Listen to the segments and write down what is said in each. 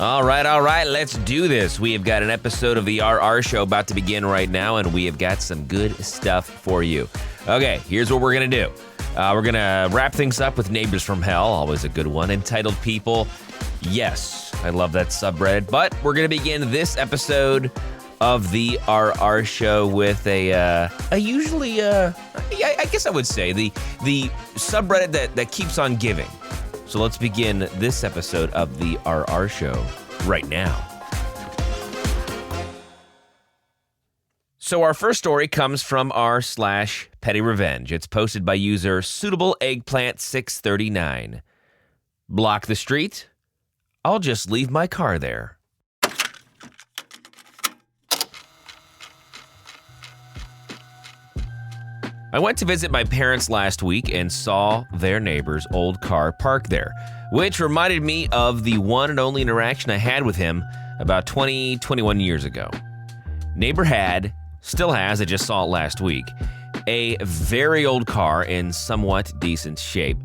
All right, let's do this. We have got an episode of the RR Show about to begin right now, and we have got some good stuff for you. Okay, here's what we're going to do. We're going to wrap things up with Neighbors from Hell, always a good one. Entitled People, yes, I love that subreddit. But we're going to begin this episode of the RR Show with I guess I would say, the subreddit that keeps on giving. So let's begin this episode of the RR Show right now. So our first story comes from r/pettyrevenge. It's posted by user suitableeggplant639. Block the street? I'll just leave my car there. I went to visit my parents last week and saw their neighbor's old car parked there, which reminded me of the one and only interaction I had with him about 21 years ago. Neighbor still has, I just saw it last week, a very old car in somewhat decent shape.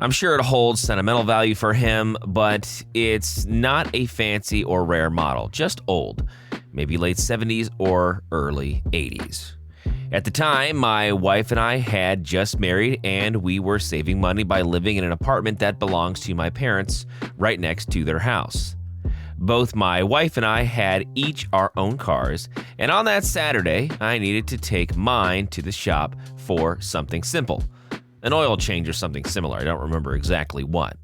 I'm sure it holds sentimental value for him, but it's not a fancy or rare model, just old, maybe late 70s or early 80s. At the time, my wife and I had just married, and we were saving money by living in an apartment that belongs to my parents right next to their house. Both my wife and I had each our own cars, and on that Saturday, I needed to take mine to the shop for something simple. An oil change or something similar, I don't remember exactly what.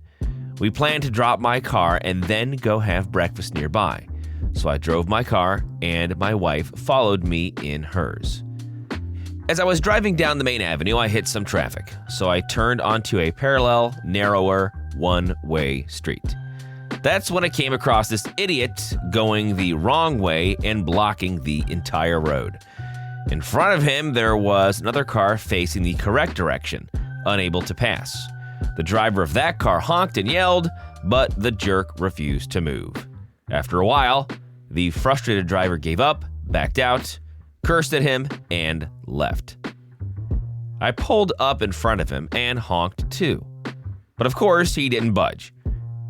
We planned to drop my car and then go have breakfast nearby. So I drove my car, and my wife followed me in hers. As I was driving down the main avenue, I hit some traffic, so I turned onto a parallel, narrower, one-way street. That's when I came across this idiot going the wrong way and blocking the entire road. In front of him, there was another car facing the correct direction, unable to pass. The driver of that car honked and yelled, but the jerk refused to move. After a while, the frustrated driver gave up, backed out, cursed at him, and left. I pulled up in front of him and honked too. But of course, he didn't budge.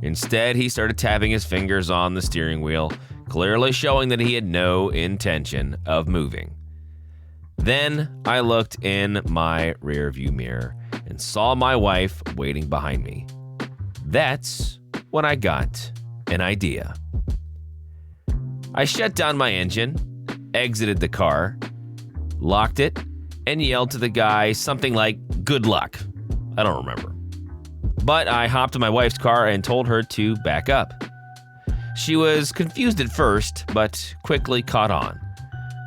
Instead, he started tapping his fingers on the steering wheel, clearly showing that he had no intention of moving. Then I looked in my rearview mirror and saw my wife waiting behind me. That's when I got an idea. I shut down my engine, exited the car, locked it, and yelled to the guy something like, "Good luck." I don't remember. But I hopped in my wife's car and told her to back up. She was confused at first, but quickly caught on.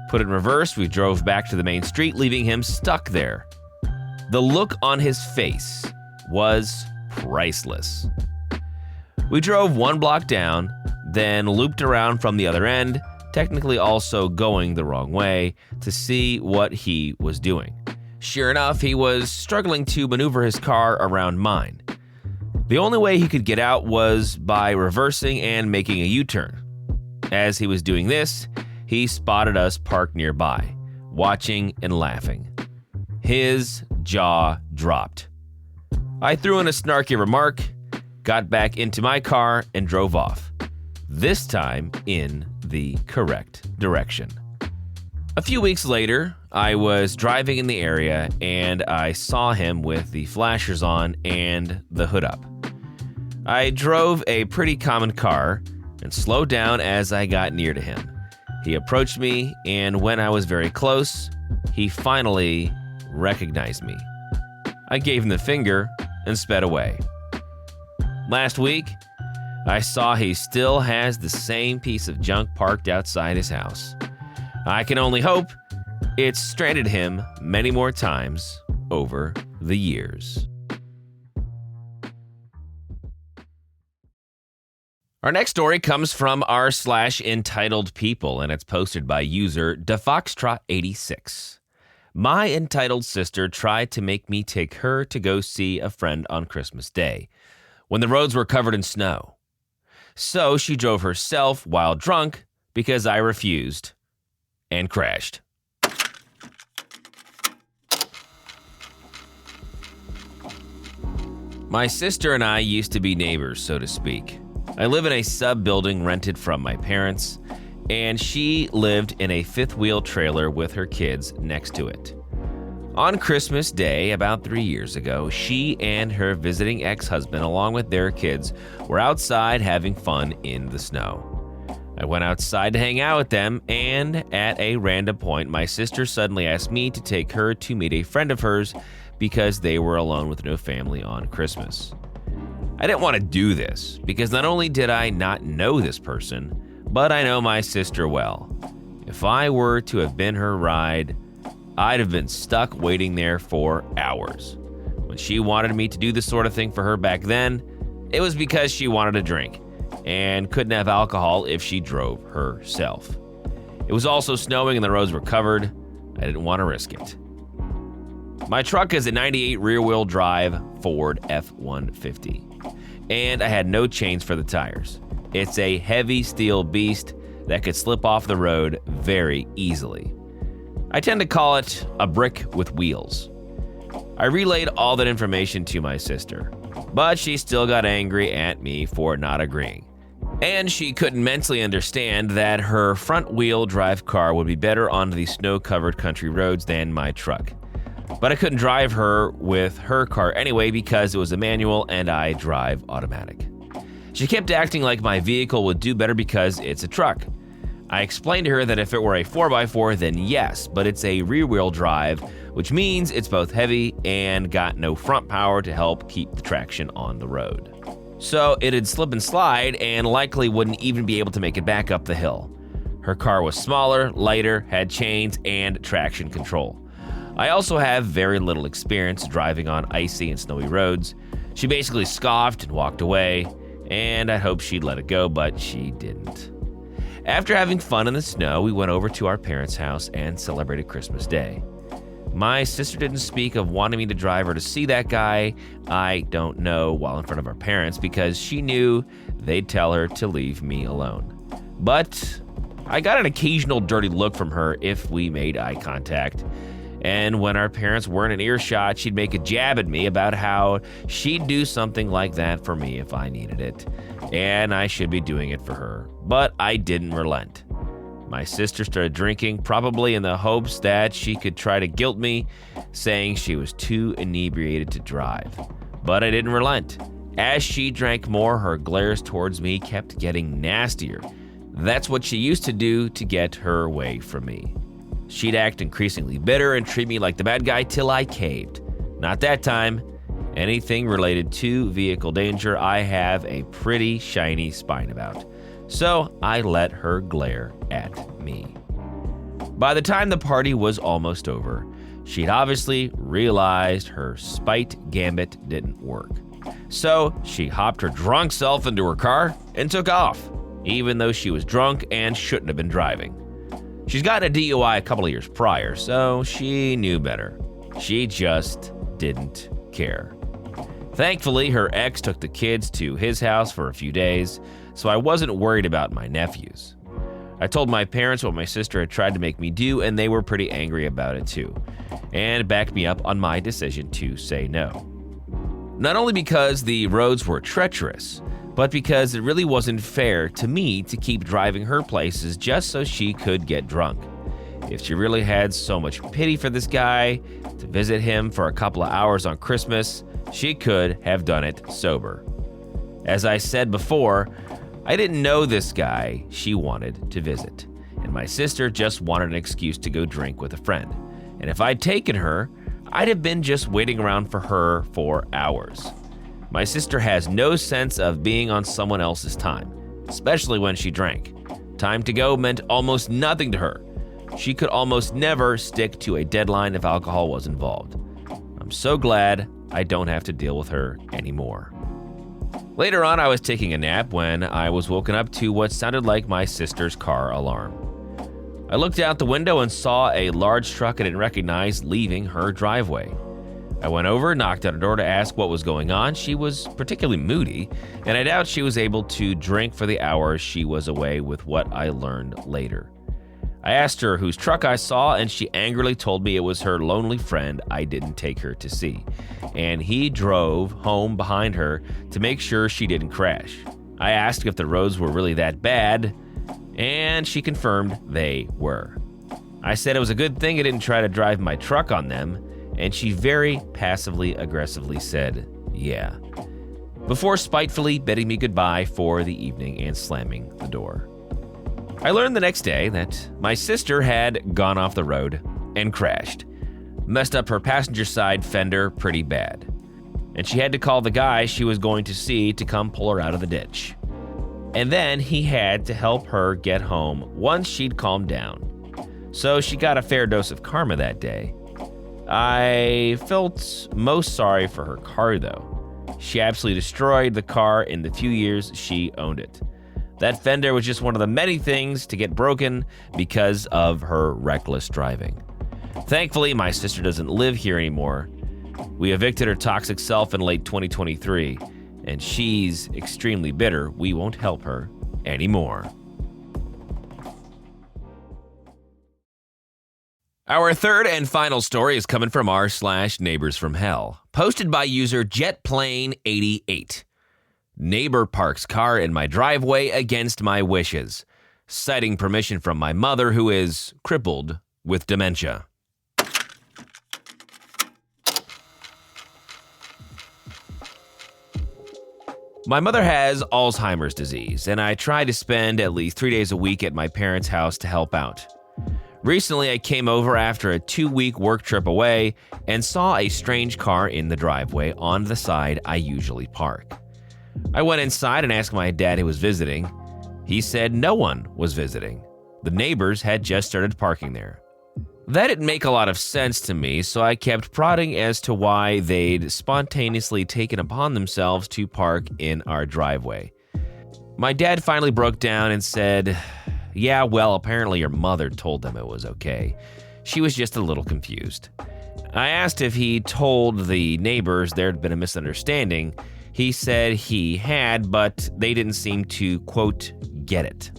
Put in reverse, we drove back to the main street, leaving him stuck there. The look on his face was priceless. We drove one block down, then looped around from the other end, technically also going the wrong way, to see what he was doing. Sure enough, he was struggling to maneuver his car around mine. The only way he could get out was by reversing and making a U-turn. As he was doing this, he spotted us parked nearby, watching and laughing. His jaw dropped. I threw in a snarky remark, got back into my car, and drove off. This time in the correct direction. A few weeks later, I was driving in the area and I saw him with the flashers on and the hood up. I drove a pretty common car and slowed down as I got near to him. He approached me, and when I was very close, he finally recognized me. I gave him the finger and sped away. Last week, I saw he still has the same piece of junk parked outside his house. I can only hope it's stranded him many more times over the years. Our next story comes from r/entitled people, and it's posted by user defoxtrot86. My entitled sister tried to make me take her to go see a friend on Christmas Day, when the roads were covered in snow. So she drove herself while drunk because I refused and crashed. My sister and I used to be neighbors, so to speak. I live in a sub-building rented from my parents, and she lived in a fifth-wheel trailer with her kids next to it. On Christmas Day, about 3 years ago, she and her visiting ex-husband, along with their kids, were outside having fun in the snow. I went outside to hang out with them, and at a random point, my sister suddenly asked me to take her to meet a friend of hers because they were alone with no family on Christmas. I didn't want to do this because not only did I not know this person, but I know my sister well. If I were to have been her ride, I'd have been stuck waiting there for hours. When she wanted me to do this sort of thing for her back then, it was because she wanted a drink and couldn't have alcohol if she drove herself. It was also snowing and the roads were covered. I didn't want to risk it. My truck is a 98 rear-wheel drive Ford F-150, and I had no chains for the tires. It's a heavy steel beast that could slip off the road very easily. I tend to call it a brick with wheels. I relayed all that information to my sister, but she still got angry at me for not agreeing. And she couldn't mentally understand that her front-wheel drive car would be better on the snow-covered country roads than my truck. But I couldn't drive her with her car anyway because it was a manual and I drive automatic. She kept acting like my vehicle would do better because it's a truck. I explained to her that if it were a 4x4, then yes, but it's a rear-wheel drive, which means it's both heavy and got no front power to help keep the traction on the road. So it'd slip and slide and likely wouldn't even be able to make it back up the hill. Her car was smaller, lighter, had chains, and traction control. I also have very little experience driving on icy and snowy roads. She basically scoffed and walked away, and I hoped she'd let it go, but she didn't. After having fun in the snow, we went over to our parents' house and celebrated Christmas Day. My sister didn't speak of wanting me to drive her to see that guy I don't know while in front of our parents because she knew they'd tell her to leave me alone. But I got an occasional dirty look from her if we made eye contact. And when our parents weren't in earshot, she'd make a jab at me about how she'd do something like that for me if I needed it, and I should be doing it for her. But I didn't relent. My sister started drinking, probably in the hopes that she could try to guilt me, saying she was too inebriated to drive. But I didn't relent. As she drank more, her glares towards me kept getting nastier. That's what she used to do to get her way from me. She'd act increasingly bitter and treat me like the bad guy till I caved. Not that time. Anything related to vehicle danger, I have a pretty shiny spine about. So I let her glare at me. By the time the party was almost over, she'd obviously realized her spite gambit didn't work. So she hopped her drunk self into her car and took off, even though she was drunk and shouldn't have been driving. She's gotten a DUI a couple of years prior, so she knew better. She just didn't care. Thankfully, her ex took the kids to his house for a few days, so I wasn't worried about my nephews. I told my parents what my sister had tried to make me do, and they were pretty angry about it too, and backed me up on my decision to say no. Not only because the roads were treacherous, but because it really wasn't fair to me to keep driving her places just so she could get drunk. If she really had so much pity for this guy to visit him for a couple of hours on Christmas, she could have done it sober. As I said before, I didn't know this guy she wanted to visit, and my sister just wanted an excuse to go drink with a friend. And if I'd taken her, I'd have been just waiting around for her for hours. My sister has no sense of being on someone else's time, especially when she drank. Time to go meant almost nothing to her. She could almost never stick to a deadline if alcohol was involved. I'm so glad I don't have to deal with her anymore. Later on, I was taking a nap when I was woken up to what sounded like my sister's car alarm. I looked out the window and saw a large truck I didn't recognize leaving her driveway. I went over, knocked on her door to ask what was going on. She was particularly moody, and I doubt she was able to drink for the hours she was away with what I learned later. I asked her whose truck I saw, and she angrily told me it was her lonely friend I didn't take her to see, and he drove home behind her to make sure she didn't crash. I asked if the roads were really that bad, and she confirmed they were. I said it was a good thing I didn't try to drive my truck on them, and she very passively-aggressively said, yeah, before spitefully bidding me goodbye for the evening and slamming the door. I learned the next day that my sister had gone off the road and crashed, messed up her passenger side fender pretty bad, and she had to call the guy she was going to see to come pull her out of the ditch. And then he had to help her get home once she'd calmed down. So she got a fair dose of karma that day. I felt most sorry for her car though. She absolutely destroyed the car in the few years she owned it. That fender was just one of the many things to get broken because of her reckless driving. Thankfully, my sister doesn't live here anymore. We evicted her toxic self in late 2023, and she's extremely bitter we won't help her anymore. Our third and final story is coming from r/neighbors from hell, posted by user JetPlane88. Neighbor parks car in my driveway against my wishes, citing permission from my mother who is crippled with dementia. My mother has Alzheimer's disease, and I try to spend at least 3 days a week at my parents' house to help out. Recently, I came over after a 2-week work trip away and saw a strange car in the driveway on the side I usually park. I went inside and asked my dad who was visiting. He said no one was visiting. The neighbors had just started parking there. That didn't make a lot of sense to me, so I kept prodding as to why they'd spontaneously taken upon themselves to park in our driveway. My dad finally broke down and said, yeah, well, apparently your mother told them it was okay. She was just a little confused. I asked if he told the neighbors there had been a misunderstanding. He said he had, but they didn't seem to, quote, get it.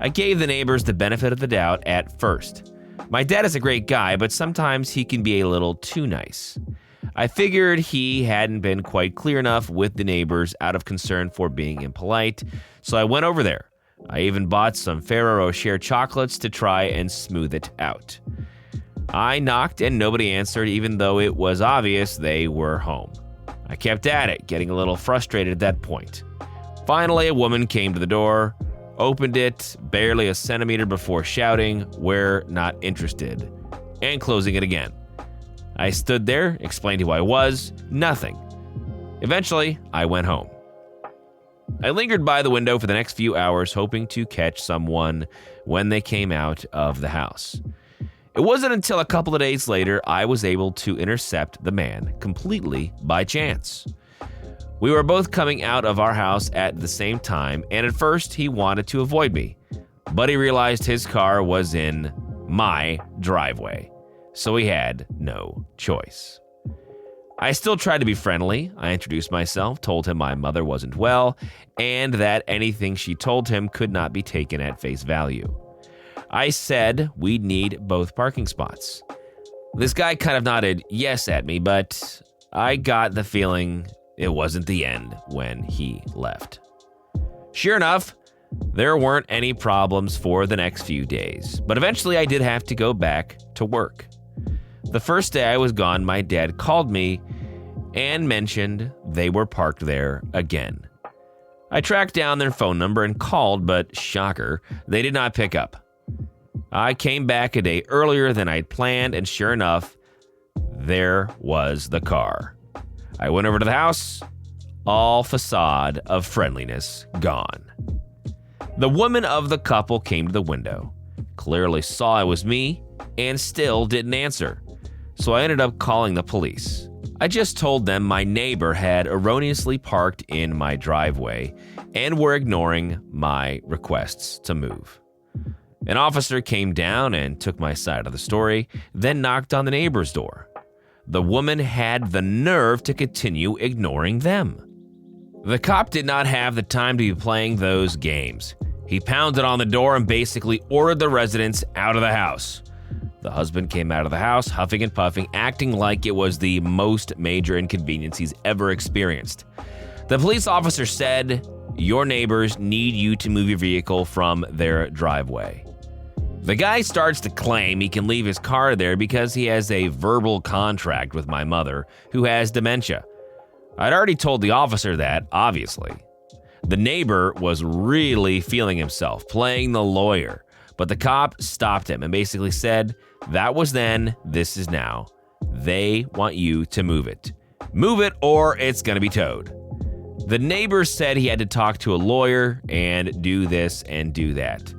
I gave the neighbors the benefit of the doubt at first. My dad is a great guy, but sometimes he can be a little too nice. I figured he hadn't been quite clear enough with the neighbors out of concern for being impolite, so I went over there. I even bought some Ferrero Rocher chocolates to try and smooth it out. I knocked and nobody answered, even though it was obvious they were home. I kept at it, getting a little frustrated at that point. Finally, a woman came to the door, opened it barely a centimeter before shouting, "We're not interested," and closing it again. I stood there, explained who I was, nothing. Eventually, I went home. I lingered by the window for the next few hours, hoping to catch someone when they came out of the house. It wasn't until a couple of days later I was able to intercept the man completely by chance. We were both coming out of our house at the same time, and at first he wanted to avoid me, but he realized his car was in my driveway, so he had no choice. I still tried to be friendly. I introduced myself, told him my mother wasn't well, and that anything she told him could not be taken at face value. I said we'd need both parking spots. This guy kind of nodded yes at me, but I got the feeling it wasn't the end when he left. Sure enough, there weren't any problems for the next few days, but eventually I did have to go back to work. The first day I was gone, my dad called me and mentioned they were parked there again. I tracked down their phone number and called, but shocker, they did not pick up. I came back a day earlier than I'd planned, and sure enough, there was the car. I went over to the house, all facade of friendliness gone. The woman of the couple came to the window, clearly saw it was me, and still didn't answer. So I ended up calling the police. I just told them my neighbor had erroneously parked in my driveway and were ignoring my requests to move. An officer came down and took my side of the story, then knocked on the neighbor's door. The woman had the nerve to continue ignoring them. The cop did not have the time to be playing those games. He pounded on the door and basically ordered the residents out of the house. The husband came out of the house, huffing and puffing, acting like it was the most major inconvenience he's ever experienced. The police officer said, Your neighbors need you to move your vehicle from their driveway. The guy starts to claim he can leave his car there because he has a verbal contract with my mother, who has dementia. I'd already told the officer that, obviously. The neighbor was really feeling himself, playing the lawyer, but the cop stopped him and basically said, "That was then, this is now. They want you to move it. Move it or it's gonna be towed." The neighbor said he had to talk to a lawyer and do this and do that.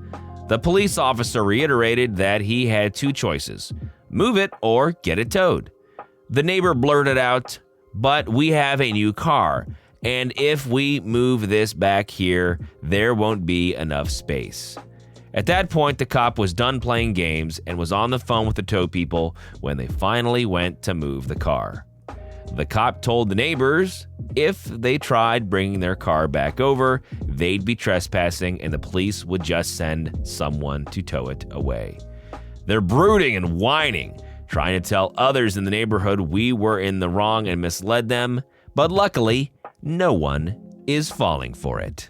The police officer reiterated that he had two choices: move it or get it towed. The neighbor blurted out, "But we have a new car, and if we move this back here, there won't be enough space." At that point, the cop was done playing games and was on the phone with the tow people when they finally went to move the car. The cop told the neighbors if they tried bringing their car back over, they'd be trespassing and the police would just send someone to tow it away. They're brooding and whining, trying to tell others in the neighborhood we were in the wrong and misled them, but luckily, no one is falling for it.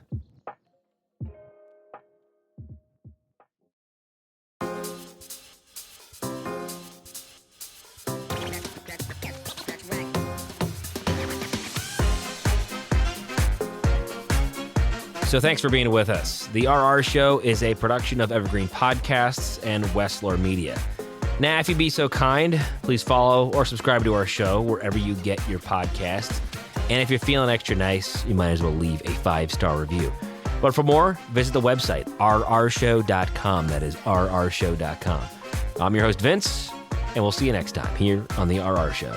So thanks for being with us. The RR Show is a production of Evergreen Podcasts and Wessler Media. Now, if you'd be so kind, please follow or subscribe to our show wherever you get your podcasts. And if you're feeling extra nice, you might as well leave a 5-star review. But for more, visit the website, rrshow.com. That is rrshow.com. I'm your host, Vince, and we'll see you next time here on the RR Show.